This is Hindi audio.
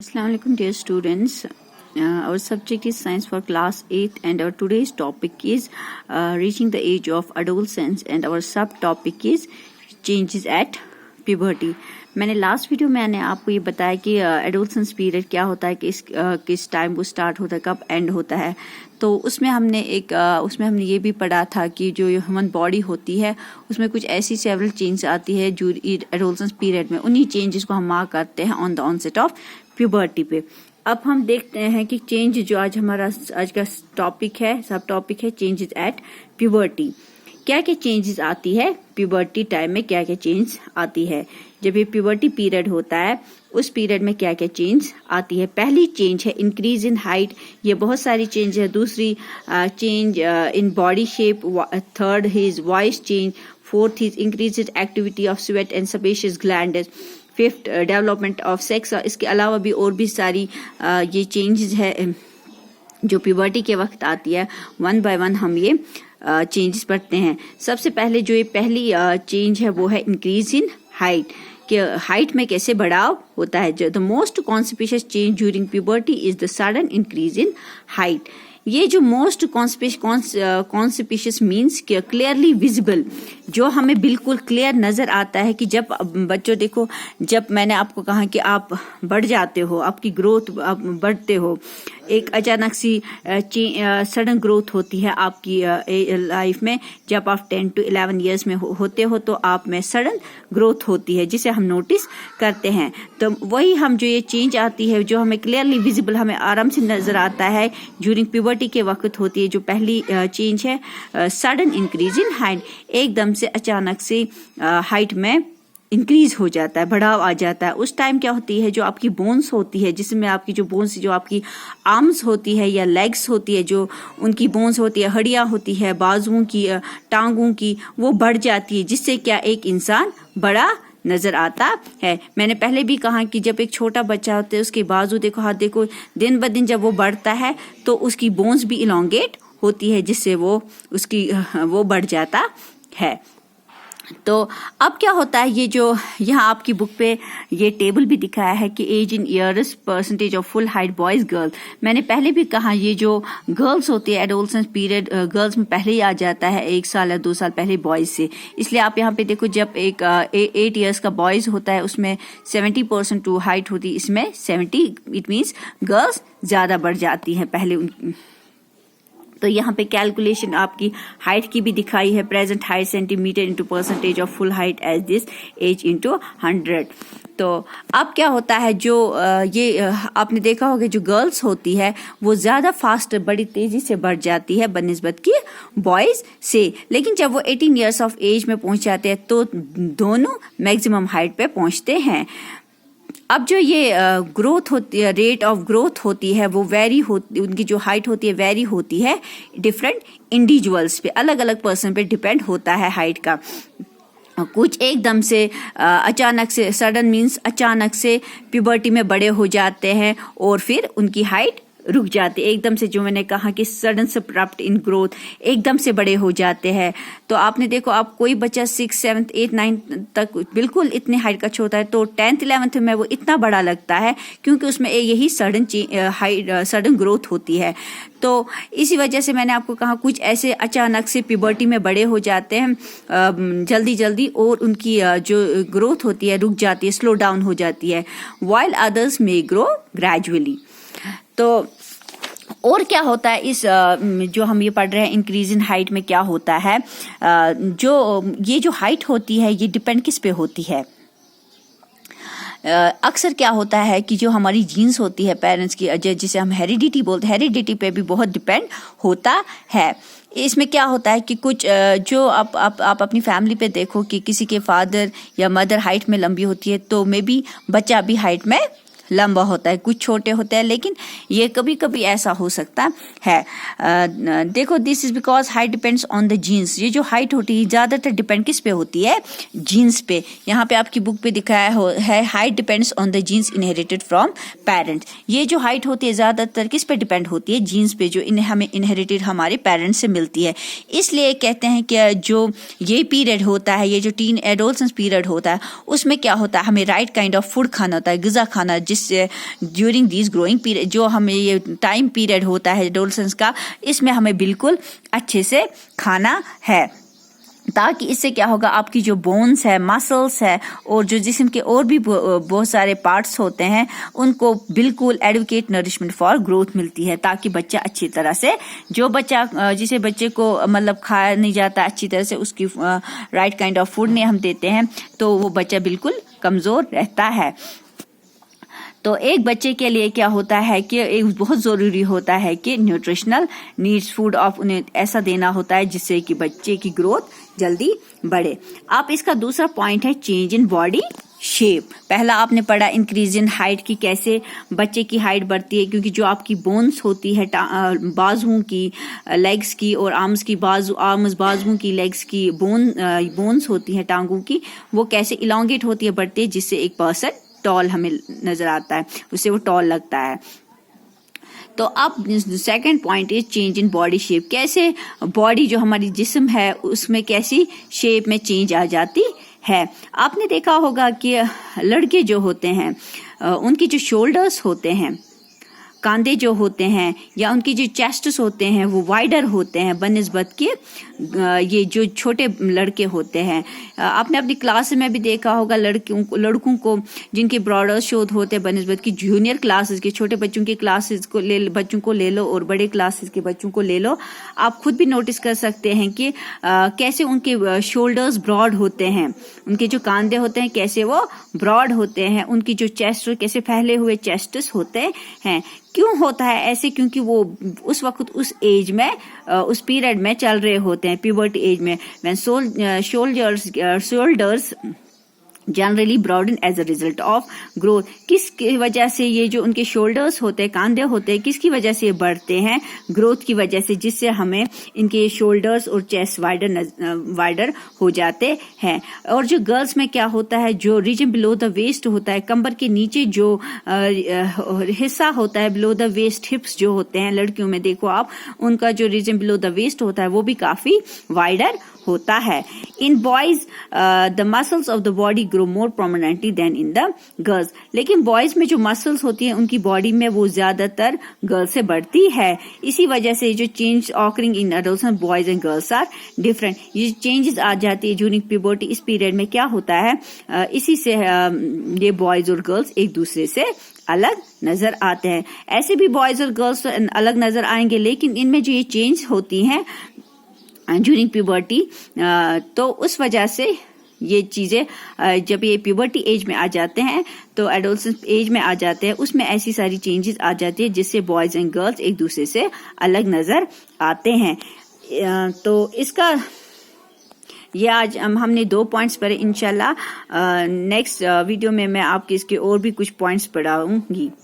Assalamualaikum dear students. Our subject is science for class 8 and our today's topic is reaching the age of adolescence and our subtopic is changes at puberty. मैंने लास्ट वीडियो में आपको ये बताया कि एडोलसेंस पीरियड क्या होता है, किस टाइम वो स्टार्ट होता है, कब एंड होता है. तो उसमें हमने ये भी पढ़ा था कि जो ह्यूमन बॉडी होती है उसमें कुछ ऐसी सेवरल चेंज आती है जो एडोलसेंस पीरियड में, उन्हीं चेंजेस को हम मार्क करते हैं on the onset of puberty पे. अब हम देखते हैं कि चेंज जो आज का टॉपिक है, सब टॉपिक है चेंजेस एट प्यूबर्टी. क्या क्या चेंजेस आती है प्यूबर्टी टाइम में, क्या क्या चेंज आती है जब ये प्यूबर्टी पीरियड होता है, उस पीरियड में क्या क्या चेंज आती है. पहली चेंज है इंक्रीज इन हाइट. ये बहुत सारी चेंज है. दूसरी change in body shape. Third is voice change. Fourth is increase activity of sweat and sebaceous glands. Fifth development of sex. इसके अलावा भी और भी सारी ये चेंजेस है जो प्यूबर्टी के वक्त आती है. वन बाय वन हम ये चेंजेस पढ़ते हैं. सबसे पहले जो ये पहली चेंज है वो है इंक्रीज इन हाइट. कि हाइट में कैसे बढ़ाव होता है. The most conspicuous change during puberty is the sudden increase in height. ये जो most conspicuous means clearly visible, जो हमें बिल्कुल क्लियर नजर आता है कि जब बच्चों देखो, जब मैंने आपको कहा कि आप बढ़ जाते हो, आपकी ग्रोथ आप बढ़ते हो, एक अचानक सी सडन ग्रोथ होती है आपकी लाइफ में. जब आप 10 to 11 ईयर्स में होते हो तो आप में सडन ग्रोथ होती है जिसे हम नोटिस करते हैं. तो वही हम जो ये चेंज आती है जो हमें क्लियरली विजिबल, हमें आराम से नजर आता है ड्यूरिंग प्यूबर्टी के वक्त होती है. जो पहली चेंज है सडन इंक्रीज इन हाइट. एकदम से अचानक से हाइट में इंक्रीज हो जाता है, बढ़ाव आ जाता है. उस टाइम क्या होती है, जो आपकी बोन्स होती है, जिसमें आपकी जो बोन्स, जो आपकी आर्म्स होती है या लेग्स होती है, जो उनकी बोन्स होती है, हड्डियां होती है, बाजुओं की, टांगों की, वो बढ़ जाती है, जिससे क्या एक इंसान बड़ा नजर आता है. मैंने पहले भी कहा कि जब एक छोटा बच्चा होता है उसके बाजू देखो, हाथ देखो, दिन ब दिन जब वो बढ़ता है तो उसकी बोन्स भी इलोंगेट होती है, जिससे वो बढ़ जाता है. तो अब क्या होता है, ये जो यहाँ आपकी बुक पे ये टेबल भी दिखाया है कि age in years percentage of full height boys girls. मैंने पहले भी कहा ये जो गर्ल्स होती है एडोलसेंस पीरियड गर्ल्स में पहले ही आ जाता है 1 साल या 2 साल पहले बॉयज से. इसलिए आप यहाँ पे देखो, जब एक 8 ईयर्स का बॉयज होता है उसमें 70% टू हाइट होती है, इसमें 70, इट मीन्स गर्ल्स ज्यादा बढ़ जाती हैं पहले. तो यहाँ पे कैलकुलेशन आपकी हाइट की भी दिखाई है. Present height centimetre into percentage of full height as this as into 100. तो अब क्या होता है, जो ये आपने देखा होगा, जो गर्ल्स होती है वो ज्यादा फास्ट, बड़ी तेजी से बढ़ जाती है बनिस्बत की बॉयज से. लेकिन जब वो 18 ईयर्स ऑफ एज में पहुंच जाते हैं तो दोनों मैक्सिमम हाइट पे पहुंचते हैं. अब जो ये ग्रोथ होती है, रेट ऑफ ग्रोथ होती है, वो वेरी होती, उनकी जो हाइट होती है वेरी होती है डिफरेंट इंडिविजुअल्स पे, अलग अलग पर्सन पे डिपेंड होता है हाइट का. कुछ एकदम से अचानक से, सडन मीन्स अचानक से प्यूबर्टी में बड़े हो जाते हैं और फिर उनकी हाइट रुक जाते, एकदम से, जो मैंने कहा कि सडन सब्रप्ट इन ग्रोथ, एकदम से बड़े हो जाते हैं. तो आपने देखो, आप कोई बच्चा 6, 7, 8, 9 तक बिल्कुल इतने हाइट का होता है तो 10th 11th में वो इतना बड़ा लगता है, क्योंकि उसमें यही सडन ग्रोथ होती है. तो इसी वजह से मैंने आपको कहा कुछ ऐसे अचानक से प्यूबर्टी में बड़े हो जाते हैं जल्दी जल्दी, और उनकी जो ग्रोथ होती है रुक जाती है, स्लो डाउन हो जाती है. While others may grow gradually. तो और क्या होता है इस जो हम ये पढ़ रहे हैं इंक्रीज इन हाइट में, क्या होता है, ये जो हाइट होती है ये डिपेंड किस पे होती है. अक्सर क्या होता है कि जो हमारी जीन्स होती है पेरेंट्स की, जिसे हम हेरिडिटी बोलते हैं, हेरिडिटी पे भी बहुत डिपेंड होता है. इसमें क्या होता है कि कुछ जो आप अपनी फैमिली पे देखो कि किसी के फादर या मदर हाइट में लंबी होती है तो मे बी बच्चा भी हाइट में लंबा होता है. कुछ छोटे होते हैं, लेकिन ये कभी कभी ऐसा हो सकता है. देखो, this is because height depends on the genes. ये जो हाइट होती है ज्यादातर डिपेंड किस पे होती है, जीन्स पे. यहाँ पे आपकी बुक पे दिखाया है height depends on the genes inherited from parents. ये जो हाइट होती है ज्यादातर किस पे डिपेंड होती है, जीन्स पे, जो हमें इनहेरिटेड हमारे पेरेंट्स से मिलती है. इसलिए कहते हैं कि जो ये पीरियड होता है, ये जो टीन एडोलसेंस पीरियड होता है, उसमें क्या होता है, हमें राइट काइंड ऑफ फूड खाना होता है, ग़िज़ा खाना, जिससे ड्यूरिंग दिस ग्रोइंग पीरियड, जो हमें ये टाइम पीरियड होता है एडोलसेंस का, इसमें हमें बिल्कुल अच्छे से खाना है, ताकि इससे क्या होगा, आपकी जो बोन्स है, मसल्स है और जो जिस्म के और भी बहुत सारे पार्ट्स होते हैं, उनको बिल्कुल एडुकेट नरिशमेंट फॉर ग्रोथ मिलती है, ताकि बच्चा अच्छी तरह से, जो बच्चा जिसे बच्चे को मतलब खाया नहीं जाता अच्छी तरह से, उसकी राइट काइंड ऑफ फूड नहीं हम देते हैं, तो वो बच्चा बिल्कुल कमजोर रहता है। तो एक बच्चे के लिए क्या होता है कि एक बहुत ज़रूरी होता है कि न्यूट्रिशनल नीड्स फूड ऑफ उन्हें ऐसा देना होता है जिससे कि बच्चे की ग्रोथ जल्दी बढ़े। आप इसका दूसरा पॉइंट है चेंज इन बॉडी शेप। पहला आपने पढ़ा इंक्रीज इन हाइट की, कैसे बच्चे की हाइट बढ़ती है, क्योंकि जो आपकी बोन्स होती है बाजुओं की, लेग्स की और आर्म्स की, बाजुओं की, लेग्स की बोन्स होती है टांगों की, वो कैसे इलांगेट होती है, बढ़ती है, जिससे एक पर्सन टॉल हमें नजर आता है, उससे वो टॉल लगता है। तो अब second point is change in body shape, कैसे बॉडी जो हमारी जिस्म है उसमें कैसी शेप में चेंज आ जाती है। आपने देखा होगा कि लड़के जो होते हैं उनकी जो शोल्डर्स होते हैं, कांधे जो होते हैं, या उनकी जो चेस्ट्स होते हैं वो वाइडर होते हैं बनिस्बत के ये जो छोटे लड़के होते हैं। आपने अपनी क्लास में भी देखा होगा लड़कों को जिनके ब्रॉडर शोध होते हैं बनिस्बत की जूनियर क्लासेस के, छोटे बच्चों की क्लासेस को बच्चों को ले लो और बड़े क्लासेस के बच्चों को ले लो, आप खुद भी नोटिस कर सकते हैं कि कैसे उनके शोल्डर्स ब्रॉड होते हैं, उनके जो कांधे होते हैं कैसे वो ब्रॉड होते हैं, उनकी जो चेस्ट कैसे फैले हुए चेस्ट्स होते हैं। क्यों होता है ऐसे? क्योंकि वो उस वक्त उस एज में उस पीरियड में चल रहे होते हैं, प्यूबर्टी एज में, when shoulders generally broaden as a result of growth. किसकी वजह से ये जो उनके शोल्डर्स होते हैं, कांधे होते हैं, किसकी वजह से ये बढ़ते हैं? ग्रोथ की वजह से, जिससे हमें इनके शोल्डर्स और चेस्ट वाइडर हो जाते हैं। और जो गर्ल्स में क्या होता है, जो रीजन बिलो द वेस्ट होता है, कंबर के नीचे जो हिस्सा होता है बिलो द वेस्ट, हिप्स जो होते हैं लड़कियों में देखो आप, उनका जो रीजन बिलो द वेस्ट होता है वो भी काफी वाइडर होता है। In boys the muscles of the body grow more prominently than in the girls. लेकिन बॉयज में जो मसल्स होती हैं उनकी बॉडी में वो ज्यादातर गर्ल्स से बढ़ती है। इसी वजह से जो change occurring in adults, boys and girls are different. ये चेंजेस आ जाती है ड्यूरिंग प्यूबर्टी। इस पीरियड में क्या होता है, इसी से ये बॉयज और गर्ल्स एक दूसरे से अलग नजर आते हैं। ऐसे भी बॉयज और गर्ल्स अलग नजर आएंगे, लेकिन इनमें जो ये चेंज होती हैं ड्यूरिंग प्यूबर्टी, तो उस वजह से ये चीजें जब ये प्यूबर्टी एज में आ जाते हैं, तो एडोलसेंस एज में आ जाते हैं, उसमें ऐसी सारी चेंजेस आ जाती है जिससे बॉयज एंड गर्ल्स एक दूसरे से अलग नजर आते हैं। तो इसका ये आज हमने 2 पॉइंट्स पढ़े। इंशाल्लाह नेक्स्ट वीडियो में मैं आपके इसके और भी कुछ पॉइंट्स पढ़ाऊंगी।